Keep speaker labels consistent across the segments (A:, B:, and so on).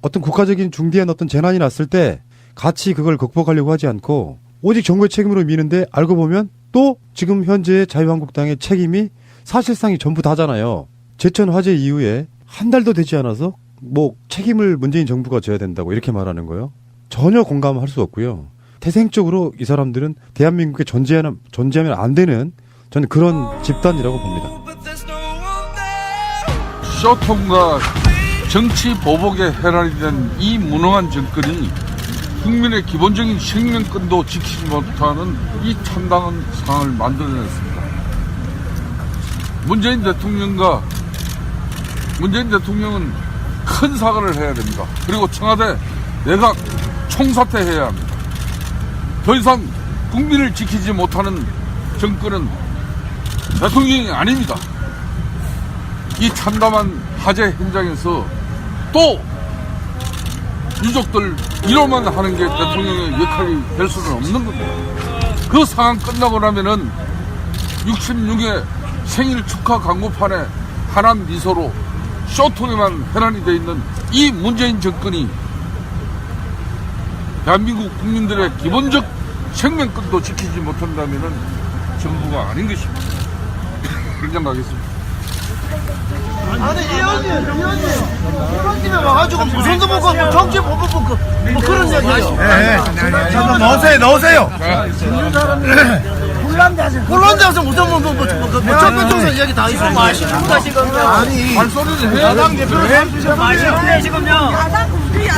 A: 어떤 국가적인 중대한 어떤 재난이 났을 때 같이 그걸 극복하려고 하지 않고 오직 정부의 책임으로 미는데 알고 보면 또 지금 현재 자유한국당의 책임이 사실상이 전부 다잖아요. 제천 화재 이후에 한 달도 되지 않아서 뭐 책임을 문재인 정부가 져야 된다고 이렇게 말하는 거예요. 전혀 공감할 수 없고요. 태생적으로 이 사람들은 대한민국에 존재하면 안 되는 저는 그런 집단이라고 봅니다.
B: 쇼통과 정치 보복에 해랄이 된 이 무능한 정권이 국민의 기본적인 생명권도 지키지 못하는 이 참담한 상황을 만들어냈습니다. 문재인 대통령은 큰 사과를 해야 됩니다. 그리고 청와대 내각 총사퇴해야 합니다. 더 이상 국민을 지키지 못하는 정권은 대통령이 아닙니다. 이 참담한 화재 현장에서 또 유족들 위로만 하는 게 대통령의 역할이 될 수는 없는 겁니다. 그 상황 끝나고 나면은 66회 생일 축하 광고판에 하남 미소로 쇼통에만 해란이 되어 있는 이 문재인 정권이 대한민국 국민들의 기본적 생명권도 지키지 못한다면은 정부가 아닌 것입니다. 현장 가겠습니다.
C: 아니 의원님이 와가지고 무슨 도 먹고 정치 보고 뭐 그런 얘기예요.
D: 네, 넣으세요.
C: 혼란자서 무슨 뭐 얘기 다 있어. 마시는가 지금. 아니
B: 발소리를 해야
C: 야당 대표는 마시는데 지금요.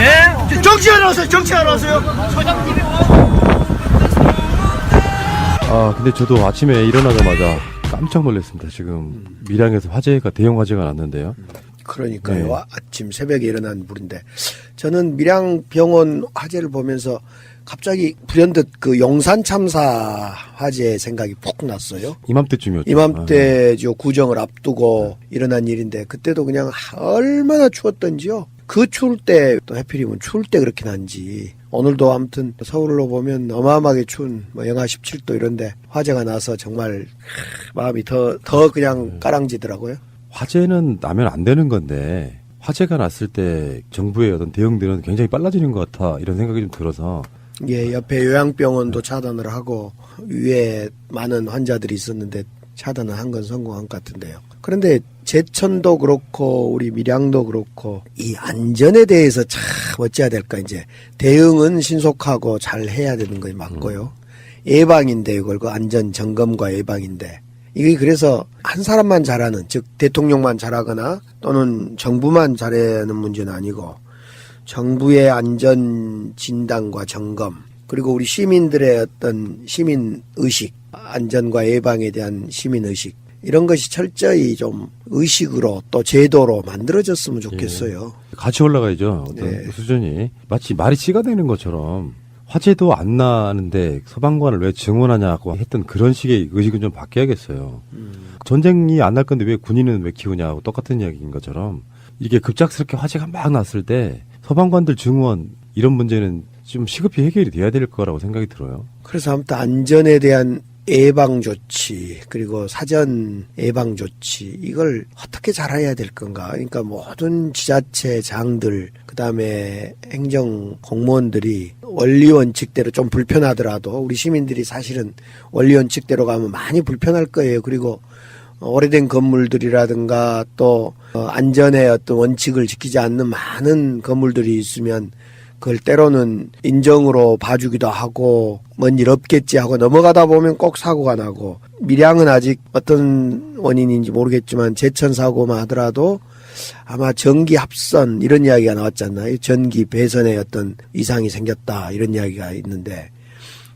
C: 예? 정치하러 오세요. 소장님이
A: 근데 저도 아침에 일어나자마자 깜짝 놀랐습니다. 지금 밀양에서 대형 화재가 났는데요.
D: 그러니까요.
A: 네.
D: 아침 새벽에 일어난 불인데 저는 밀양병원 화재를 보면서 갑자기 불현듯 그 용산 참사 화재 생각이 푹 났어요.
A: 이맘때쯤이었죠.
D: 이맘때 구정을 앞두고 일어난 일인데 그때도 그냥 얼마나 추웠던지요. 그 추울 때 또 하필이면 추울 때 그렇게 난지 오늘도 아무튼 서울로 보면 어마어마하게 추운 뭐 영하 17도 이런데 화재가 나서 정말 마음이 더 그냥 까랑지더라고요.
A: 화재는 나면 안 되는 건데 화재가 났을 때 정부의 어떤 대응들은 굉장히 빨라지는 것 같아 이런 생각이 좀 들어서
D: 예, 옆에 요양병원도 차단을 하고 위에 많은 환자들이 있었는데 차단을 한 건 성공한 것 같은데요. 그런데 제천도 그렇고 우리 밀양도 그렇고 이 안전에 대해서 참 어찌해야 될까. 이제 대응은 신속하고 잘 해야 되는 거 맞고요. 예방인데 이걸 그 안전 점검과 예방인데 이게 그래서 한 사람만 잘하는 즉 대통령만 잘하거나 또는 정부만 잘하는 문제는 아니고 정부의 안전 진단과 점검 그리고 우리 시민들의 어떤 시민의식 안전과 예방에 대한 시민의식 이런 것이 철저히 좀 의식으로 또 제도로 만들어졌으면 좋겠어요.
A: 같이 올라가야죠. 어떤
D: 네.
A: 수준이 마치 말이 씨가 되는 것처럼 화재도 안 나는데 소방관을 왜 증원하냐고 했던 그런 식의 의식은 좀 바뀌어야겠어요. 전쟁이 안 날 건데 왜 군인은 왜 키우냐고 똑같은 이야기인 것처럼 이게 급작스럽게 화재가 막 났을 때 소방관들 증원 이런 문제는 좀 시급히 해결이 돼야 될 거라고 생각이 들어요.
D: 그래서 아무튼 안전에 대한 예방 조치 그리고 사전 예방 조치 이걸 어떻게 잘해야 될 건가. 그러니까 모든 지자체장들 그다음에 행정 공무원들이 원리 원칙대로 좀 불편하더라도 우리 시민들이 사실은 원리 원칙대로 가면 많이 불편할 거예요. 그리고 오래된 건물들이라든가 또 안전의 어떤 원칙을 지키지 않는 많은 건물들이 있으면 그걸 때로는 인정으로 봐주기도 하고 뭔 일 없겠지 하고 넘어가다 보면 꼭 사고가 나고 밀양은 아직 어떤 원인인지 모르겠지만 제천 사고만 하더라도 아마 전기 합선 이런 이야기가 나왔잖아요. 전기 배선에 어떤 이상이 생겼다 이런 이야기가 있는데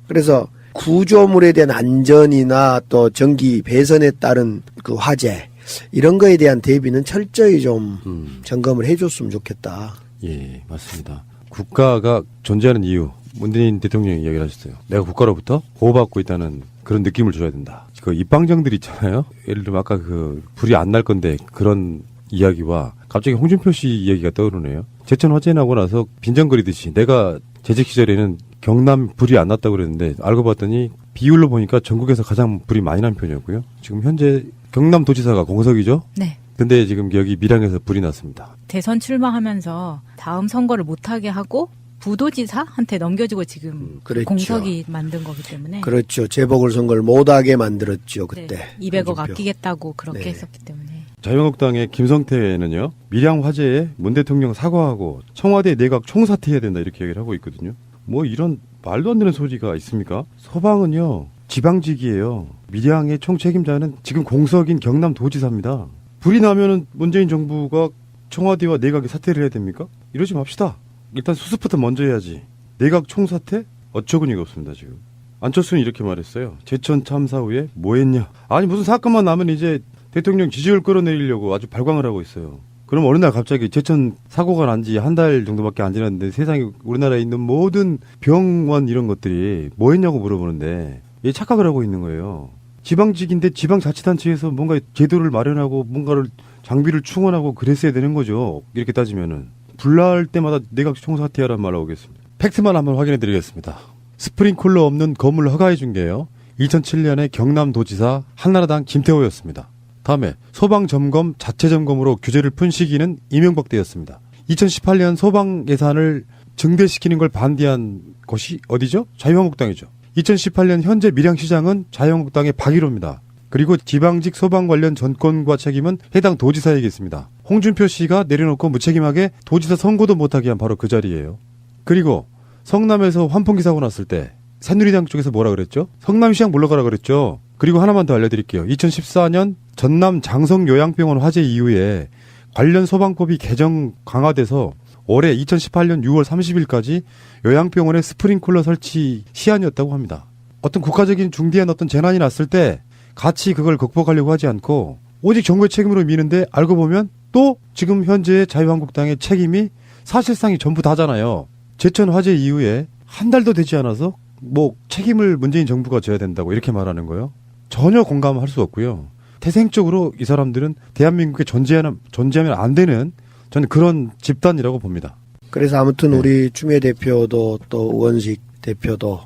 D: 그래서 구조물에 대한 안전이나 또 전기 배선에 따른 그 화재 이런 거에 대한 대비는 철저히 좀 점검을 해줬으면 좋겠다.
A: 예, 맞습니다. 국가가 존재하는 이유 문재인 대통령이 이야기를 하셨어요. 내가 국가로부터 보호받고 있다는 그런 느낌을 줘야 된다. 그 입방정들 있잖아요. 예를 들면 아까 그 불이 안 날 건데 그런 이야기와 갑자기 홍준표 씨 이야기가 떠오르네요. 제천 화재 나고 나서 빈정거리듯이 내가 재직 시절에는 경남 불이 안 났다고 그랬는데 알고 봤더니 비율로 보니까 전국에서 가장 불이 많이 난 편이었고요. 지금 현재 경남도지사가 공석이죠.
E: 네.
A: 근데 지금 여기 밀양에서 불이 났습니다.
E: 대선 출마하면서 다음 선거를 못하게 하고 부도지사한테 넘겨주고 지금
D: 그랬죠.
E: 공석이 만든 거기 때문에
D: 그렇죠. 재보궐선거를 못하게 만들었죠. 그때.
E: 네, 200억
D: 홍준표.
E: 아끼겠다고 그렇게
D: 네.
E: 했었기 때문에.
A: 자유한국당의 김성태는요, 밀양 화재에 문 대통령 사과하고 청와대 내각 총사퇴해야 된다 이렇게 얘기를 하고 있거든요. 뭐 이런 말도 안 되는 소리가 있습니까? 소방은요 지방직이에요. 밀양의 총책임자는 지금 공석인 경남도지사입니다. 불이 나면은 문재인 정부가 청와대와 내각이 사퇴를 해야 됩니까? 이러지 맙시다. 일단 수습부터 먼저 해야지. 내각 총사퇴? 어처구니가 없습니다 지금. 안철수는 이렇게 말했어요. 제천 참사 후에 뭐 했냐. 아니 무슨 사건만 나면 이제 대통령 지지율 끌어내리려고 아주 발광을 하고 있어요. 그럼 어느 날 갑자기 제천 사고가 난 지 한 달 정도밖에 안 지났는데 세상에 우리나라에 있는 모든 병원 이런 것들이 뭐 했냐고 물어보는데 얘 착각을 하고 있는 거예요. 지방직인데 지방자치단체에서 뭔가 제도를 마련하고 뭔가를 장비를 충원하고 그랬어야 되는 거죠. 이렇게 따지면은. 불날 때마다 내각 총사퇴하라는 말 나오겠습니다. 팩트만 한번 확인해 드리겠습니다. 스프링클러 없는 건물 허가해 준 게요. 2007년에 경남도지사 한나라당 김태호였습니다. 다음에 소방점검 자체점검으로 규제를 푼 시기는 이명박 때였습니다. 2018년 소방 예산을 증대시키는 걸 반대한 것이 어디죠? 자유한국당이죠. 2018년 현재 밀양시장은 자유한국당의 박일호입니다. 그리고 지방직 소방 관련 전권과 책임은 해당 도지사에게 있습니다. 홍준표 씨가 내려놓고 무책임하게 도지사 선거도 못하게 한 바로 그 자리예요. 그리고 성남에서 환풍기 사고 났을 때 새누리당 쪽에서 뭐라 그랬죠? 성남시장 물러가라 그랬죠. 그리고 하나만 더 알려드릴게요. 2014년 전남 장성요양병원 화재 이후에 관련 소방법이 개정 강화돼서 올해 2018년 6월 30일까지 요양병원에 스프링클러 설치 시한이었다고 합니다. 어떤 국가적인 중대한 어떤 재난이 났을 때 같이 그걸 극복하려고 하지 않고 오직 정부의 책임으로 미는데 알고 보면 또 지금 현재 자유한국당의 책임이 사실상이 전부 다잖아요. 제천 화재 이후에 한 달도 되지 않아서 뭐 책임을 문재인 정부가 져야 된다고 이렇게 말하는 거예요. 전혀 공감할 수 없고요. 태생적으로 이 사람들은 대한민국에 존재하면 안 되는 저는 그런 집단이라고 봅니다.
D: 그래서 아무튼 우리 추미애 대표도 또 우원식 대표도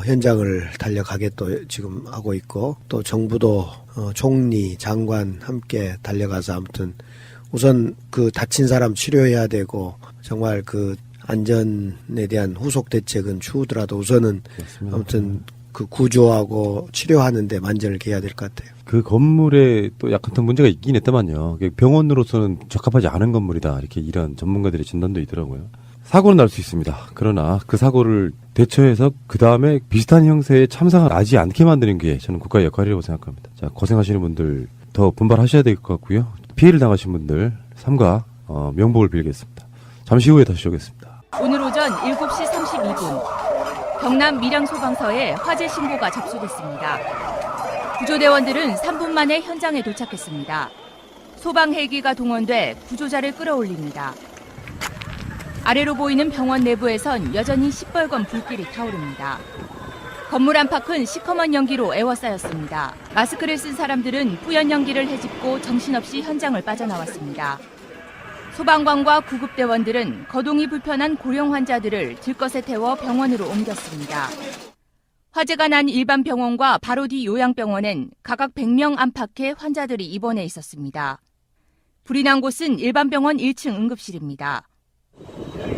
D: 현장을 달려가게 또 지금 하고 있고 또 정부도 총리, 장관 함께 달려가서 아무튼 우선 그 다친 사람 치료해야 되고 정말 그 안전에 대한 후속 대책은 추후더라도 우선은
A: 맞습니다.
D: 아무튼 그 구조하고 치료하는데 만전을 기해야 될 것 같아요.
A: 그 건물에 또 약간 더 문제가 있긴 했다만요. 병원으로서는 적합하지 않은 건물이다. 이렇게 이런 전문가들의 진단도 있더라고요. 사고는 날 수 있습니다. 그러나 그 사고를 대처해서 그 다음에 비슷한 형태의 참사가 나지 않게 만드는 게 저는 국가의 역할이라고 생각합니다. 자, 고생하시는 분들 더 분발하셔야 될 것 같고요. 피해를 당하신 분들 삼가 명복을 빌겠습니다. 잠시 후에 다시 오겠습니다.
F: 오늘 오전 7시 32분 경남 밀양소방서에 화재 신고가 접수됐습니다. 구조대원들은 3분 만에 현장에 도착했습니다. 소방 헬기가 동원돼 구조자를 끌어올립니다. 아래로 보이는 병원 내부에선 여전히 시뻘건 불길이 타오릅니다. 건물 안팎은 시커먼 연기로 에워싸였습니다. 마스크를 쓴 사람들은 뿌연 연기를 헤집고 정신없이 현장을 빠져나왔습니다. 소방관과 구급대원들은 거동이 불편한 고령 환자들을 들것에 태워 병원으로 옮겼습니다. 화재가 난 일반 병원과 바로 뒤 요양병원엔 각각 100명 안팎의 환자들이 입원해 있었습니다. 불이 난 곳은 일반 병원 1층 응급실입니다.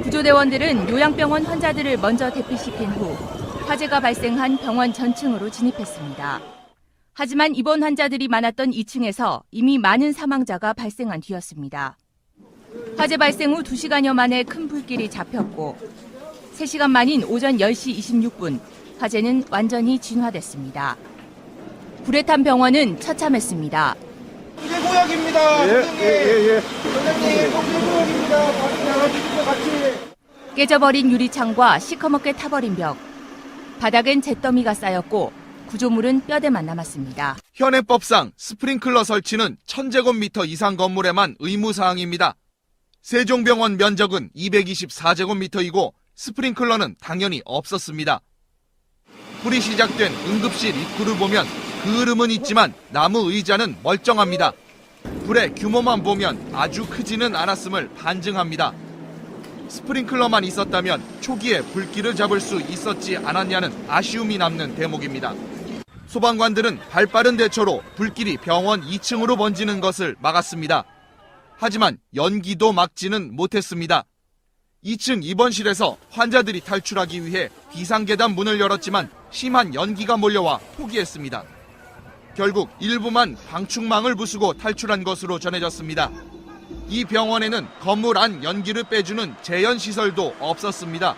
F: 구조대원들은 요양병원 환자들을 먼저 대피시킨 후 화재가 발생한 병원 전층으로 진입했습니다. 하지만 입원 환자들이 많았던 2층에서 이미 많은 사망자가 발생한 뒤였습니다. 화재 발생 후 2시간여 만에 큰 불길이 잡혔고 3시간 만인 오전 10시 26분 화재는 완전히 진화됐습니다. 불에 탄 병원은 처참했습니다.
C: 이게 고약입니다. 예. 선생님, 고약입니다. 같이.
F: 깨져버린 유리창과 시커멓게 타버린 벽. 바닥엔 잿더미가 쌓였고 구조물은 뼈대만 남았습니다.
G: 현행법상 스프링클러 설치는 1000제곱미터 이상 건물에만 의무사항입니다. 세종병원 면적은 224제곱미터이고 스프링클러는 당연히 없었습니다. 불이 시작된 응급실 입구를 보면 그 흐름은 있지만 나무 의자는 멀쩡합니다. 불의 규모만 보면 아주 크지는 않았음을 반증합니다. 스프링클러만 있었다면 초기에 불길을 잡을 수 있었지 않았냐는 아쉬움이 남는 대목입니다. 소방관들은 발빠른 대처로 불길이 병원 2층으로 번지는 것을 막았습니다. 하지만 연기도 막지는 못했습니다. 2층 입원실에서 환자들이 탈출하기 위해 비상계단 문을 열었지만 심한 연기가 몰려와 포기했습니다. 결국 일부만 방충망을 부수고 탈출한 것으로 전해졌습니다. 이 병원에는 건물 안 연기를 빼주는 제연시설도 없었습니다.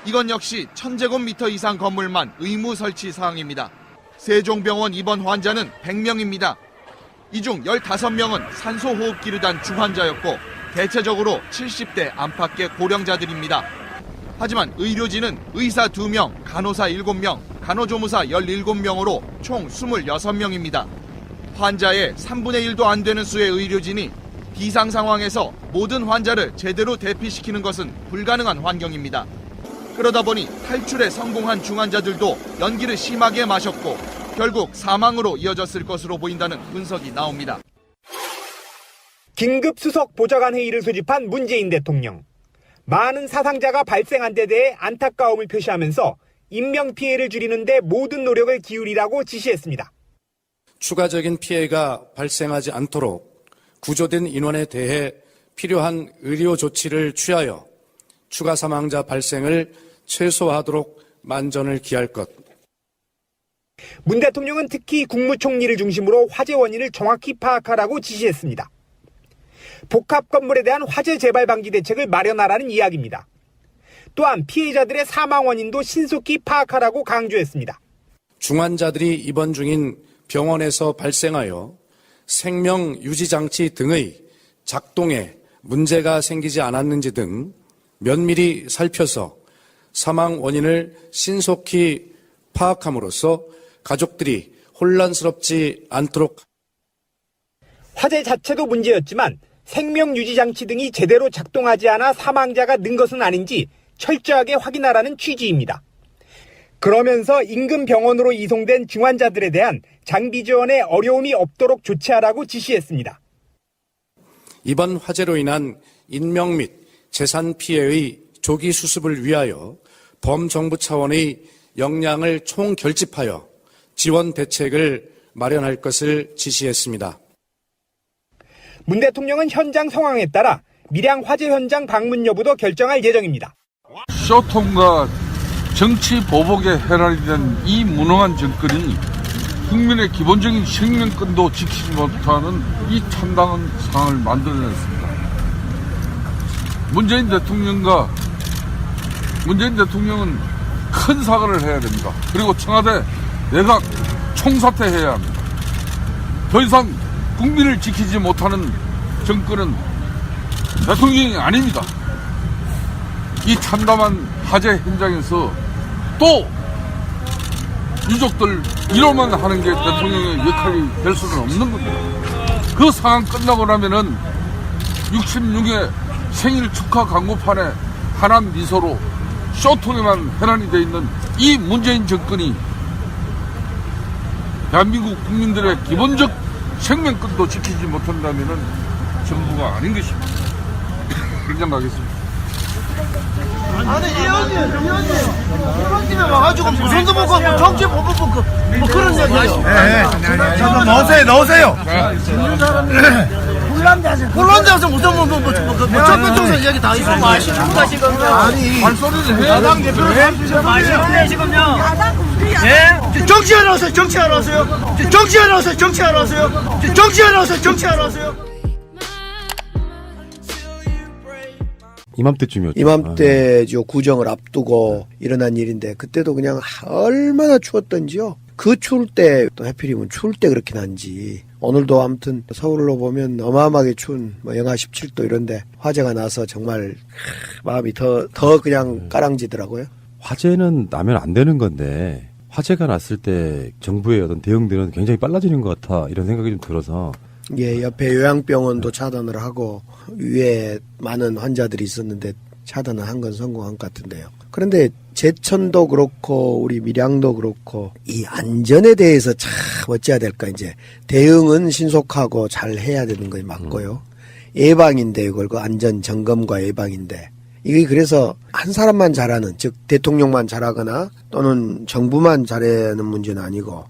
G: 이건 역시 1000제곱미터 이상 건물만 의무 설치 사항입니다. 세종병원 입원 환자는 100명입니다. 이 중 15명은 산소호흡기를 단 중환자였고 대체적으로 70대 안팎의 고령자들입니다. 하지만 의료진은 의사 2명, 간호사 7명, 간호조무사 17명으로 총 26명입니다. 환자의 3분의 1도 안 되는 수의 의료진이 비상 상황에서 모든 환자를 제대로 대피시키는 것은 불가능한 환경입니다. 그러다 보니 탈출에 성공한 중환자들도 연기를 심하게 마셨고 결국 사망으로 이어졌을 것으로 보인다는 분석이 나옵니다.
H: 긴급 수석 보좌관 회의를 소집한 문재인 대통령. 많은 사상자가 발생한 데 대해 안타까움을 표시하면서 인명피해를 줄이는 데 모든 노력을 기울이라고 지시했습니다.
I: 추가적인 피해가 발생하지 않도록 구조된 인원에 대해 필요한 의료 조치를 취하여 추가 사망자 발생을 최소화하도록 만전을 기할 것.
H: 문 대통령은 특히 국무총리를 중심으로 화재 원인을 정확히 파악하라고 지시했습니다. 복합 건물에 대한 화재 재발 방지 대책을 마련하라는 이야기입니다. 또한 피해자들의 사망 원인도 신속히 파악하라고 강조했습니다.
I: 중환자들이 입원 중인 병원에서 발생하여 생명 유지 장치 등의 작동에 문제가 생기지 않았는지 등 면밀히 살펴서 사망 원인을 신속히 파악함으로써 가족들이 혼란스럽지 않도록.
H: 화재 자체도 문제였지만 생명 유지 장치 등이 제대로 작동하지 않아 사망자가 는 것은 아닌지 철저하게 확인하라는 취지입니다. 그러면서 인근 병원으로 이송된 중환자들에 대한 장비 지원에 어려움이 없도록 조치하라고 지시했습니다.
I: 이번 화재로 인한 인명 및 재산 피해의 조기 수습을 위하여 범정부 차원의 역량을 총결집하여 지원 대책을 마련할 것을 지시했습니다.
H: 문 대통령은 현장 상황에 따라 밀양 화재 현장 방문 여부도 결정할 예정입니다.
B: 쇼통과 정치 보복에 해랄이 된 이 무능한 정권이 국민의 기본적인 생명권도 지키지 못하는 이 참담한 상황을 만들어냈습니다. 문재인 대통령은 큰 사과를 해야 됩니다. 그리고 청와대 내각 총사퇴해야 합니다. 더 이상 국민을 지키지 못하는 정권은 대통령이 아닙니다. 이 참담한 화재 현장에서 또 유족들 위로만 하는 게 대통령의 역할이 될 수는 없는 겁니다. 그 상황 끝나고 나면은 66회 생일 축하 광고판에 하남 미소로 쇼통에만 해란이 되어 있는 이 문재인 정권이 대한민국 국민들의 기본적 생명권도 지키지 못한다면은 정부가 아닌 것입니다. 그냥 가겠습니다.
C: 아니 이런 집에 와가지고 무슨 도 먹고 정치 보고 뭐 그런 얘기예요.
J: 좀 넣으세요.
C: 혼란자서 무슨 뭐 정치 이야기 다 있어. 마시는 거 지금. 아니
B: 발소리를 해야
C: 야당 대표를 마시는데 지금요. 예? 정치하러 오세요.
A: 이맘때쯤이었죠.
D: 이맘때죠. 구정을 앞두고 일어난 일인데 그때도 그냥 얼마나 추웠던지요. 그 추울 때 또 하필이면 추울 때 그렇게 난지. 오늘도 아무튼 서울로 보면 어마어마하게 추운 뭐 영하 17도 이런데 화재가 나서 정말 마음이 더 그냥 까랑지더라고요.
A: 화재는 나면 안 되는 건데 화재가 났을 때 정부의 어떤 대응들은 굉장히 빨라지는 것 같아 이런 생각이 좀 들어서.
D: 예, 옆에 요양병원도 차단을 하고 위에 많은 환자들이 있었는데 차단을 한 건 성공한 것 같은데요. 그런데 제천도 그렇고 우리 밀양도 그렇고 이 안전에 대해서 참 어찌해야 될까. 이제 대응은 신속하고 잘 해야 되는 거 맞고요. 예방인데 이걸 그 안전 점검과 예방인데 이게 그래서 한 사람만 잘하는 즉 대통령만 잘하거나 또는 정부만 잘하는 문제는 아니고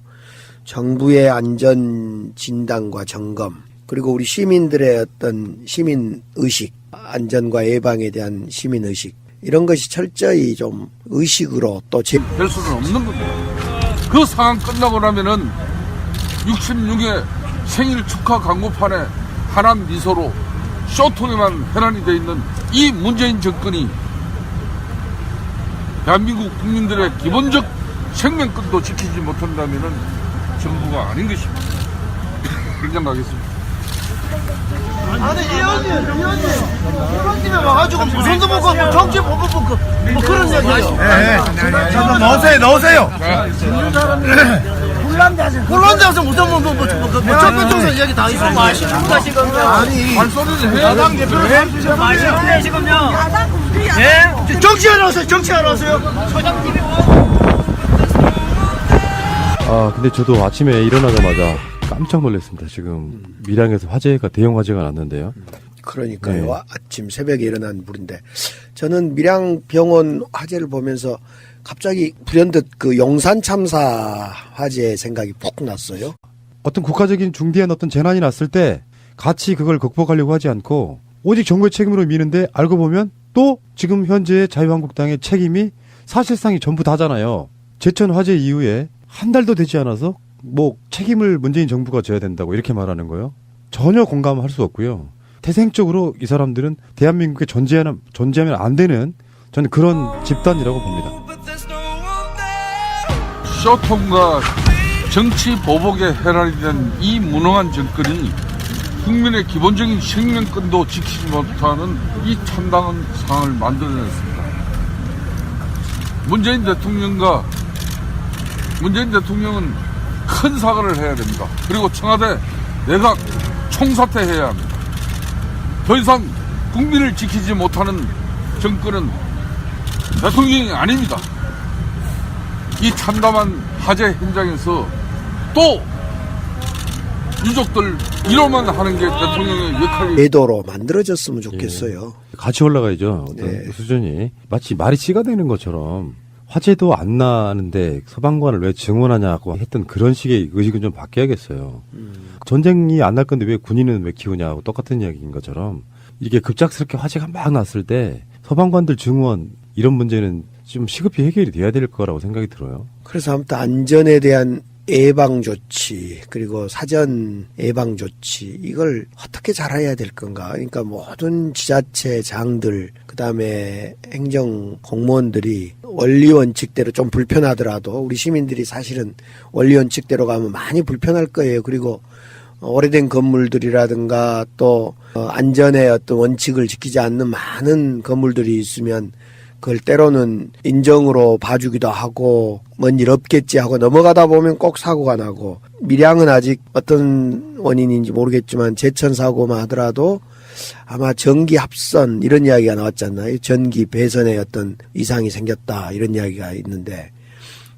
D: 정부의 안전 진단과 점검, 그리고 우리 시민들의 어떤 시민 의식, 안전과 예방에 대한 시민 의식, 이런 것이 철저히 좀 의식으로 또
B: 될 수는 없는 겁니다. 그 상황 끝나고 나면은 66의 생일 축하 광고판에 환한 미소로 쇼통에만 해란이 되어 있는 이 문재인 정권이 대한민국 국민들의 기본적 생명권도 지키지 못한다면은 정부가 아닌 것입니다. 그렇게 생각하겠습니다.
C: 아니 의원님이 와가지고 무슨도 먹고 뭐 정치 보고 뭐 그런 얘기 하시고
J: 넣으세요.
C: 혼란돼서 무슨 뭐 적폐청산 얘기 다 있어. 마시는가 지금. 아니
B: 말소리를 해야
C: 야당 대표를 마시는데 지금요. 예? 정치하러 왔어요. 정치하러 왔어요.
A: 아, 근데 저도 아침에 일어나자마자 깜짝 놀랐습니다. 지금 밀양에서 화재가 대형 화재가 났는데요.
D: 그러니까요.
A: 네.
D: 아침 새벽에 일어난 불인데 저는 밀양병원 화재를 보면서 갑자기 불현듯 그 용산 참사 화재 생각이 푹 났어요.
A: 어떤 국가적인 중대한 어떤 재난이 났을 때 같이 그걸 극복하려고 하지 않고 오직 정부의 책임으로 미는데 알고 보면 또 지금 현재의 자유한국당의 책임이 사실상이 전부 다잖아요. 제천 화재 이후에 한 달도 되지 않아서 뭐 책임을 문재인 정부가 져야 된다고 이렇게 말하는 거예요. 전혀 공감할 수 없고요. 태생적으로 이 사람들은 대한민국에 존재하면 안 되는 저는 그런 집단이라고 봅니다.
B: 쇼통과 정치 보복에 해란이 된 이 무능한 정권이 국민의 기본적인 생명권도 지키지 못하는 이 참담한 상황을 만들어냈습니다. 문재인 대통령은 큰 사과를 해야 됩니다. 그리고 청와대 내각 총사퇴해야 합니다. 더 이상 국민을 지키지 못하는 정권은 대통령이 아닙니다. 이 참담한 화재 현장에서 또 유족들 위로만 하는 게 대통령의 역할이
D: 제도로 만들어졌으면 좋겠어요.
A: 같이 올라가야죠. 어떤
D: 네.
A: 수준이 마치 말이 씨가 되는 것처럼 화재도 안 나는데 소방관을 왜 증원하냐고 했던 그런 식의 의식은 좀 바뀌어야겠어요. 전쟁이 안 날 건데 왜 군인은 왜 키우냐고 똑같은 이야기인 것처럼 이게 급작스럽게 화재가 막 났을 때 소방관들 증원 이런 문제는 좀 시급히 해결이 돼야 될 거라고 생각이 들어요.
D: 그래서 아무튼 안전에 대한 예방 조치, 그리고 사전 예방 조치, 이걸 어떻게 잘해야 될 건가. 그러니까 모든 지자체장들, 그 다음에 행정 공무원들이 원리 원칙대로 좀 불편하더라도 우리 시민들이 사실은 원리 원칙대로 가면 많이 불편할 거예요. 그리고 오래된 건물들이라든가 또 안전의 어떤 원칙을 지키지 않는 많은 건물들이 있으면 그걸 때로는 인정으로 봐주기도 하고 뭔 일 없겠지 하고 넘어가다 보면 꼭 사고가 나고, 밀양은 아직 어떤 원인인지 모르겠지만 제천 사고만 하더라도 아마 전기 합선 이런 이야기가 나왔잖아요. 전기 배선에 어떤 이상이 생겼다 이런 이야기가 있는데,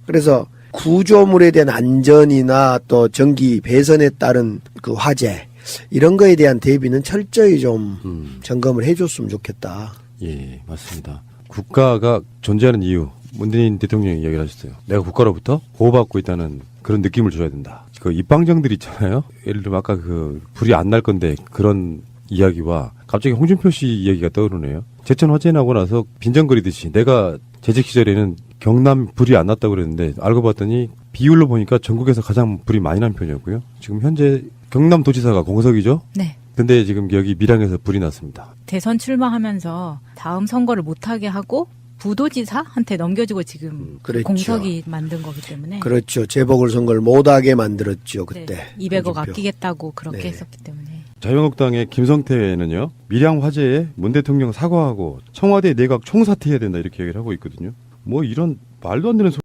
D: 그래서 구조물에 대한 안전이나 또 전기 배선에 따른 그 화재 이런 거에 대한 대비는 철저히 좀 점검을 해줬으면 좋겠다.
A: 예, 맞습니다. 국가가 존재하는 이유, 문재인 대통령이 이야기를 하셨어요. 내가 국가로부터 보호받고 있다는 그런 느낌을 줘야 된다. 그 입방정들 있잖아요. 예를 들면 아까 그 불이 안 날 건데 그런 이야기와 갑자기 홍준표 씨 이야기가 떠오르네요. 제천 화재 나고 나서 빈정거리듯이 내가 재직 시절에는 경남 불이 안 났다고 그랬는데 알고 봤더니 비율로 보니까 전국에서 가장 불이 많이 난 편이었고요. 지금 현재 경남도지사가 공석이죠?
E: 네.
A: 근데 지금 여기 밀양에서 불이 났습니다.
E: 대선 출마하면서 다음 선거를 못하게 하고 부도지사한테 넘겨주고 지금
D: 그랬죠.
E: 공석이 만든 거기 때문에.
D: 그렇죠. 재보궐선거를 못하게 만들었죠. 그때.
E: 네, 200억
D: 홍준표.
E: 아끼겠다고 그렇게
D: 네.
E: 했었기 때문에.
A: 자유한국당의 김성태는요, 밀양 화재에 문 대통령 사과하고 청와대 내각 총사퇴해야 된다 이렇게 얘기를 하고 있거든요. 뭐 이런 말도 안 되는 소리.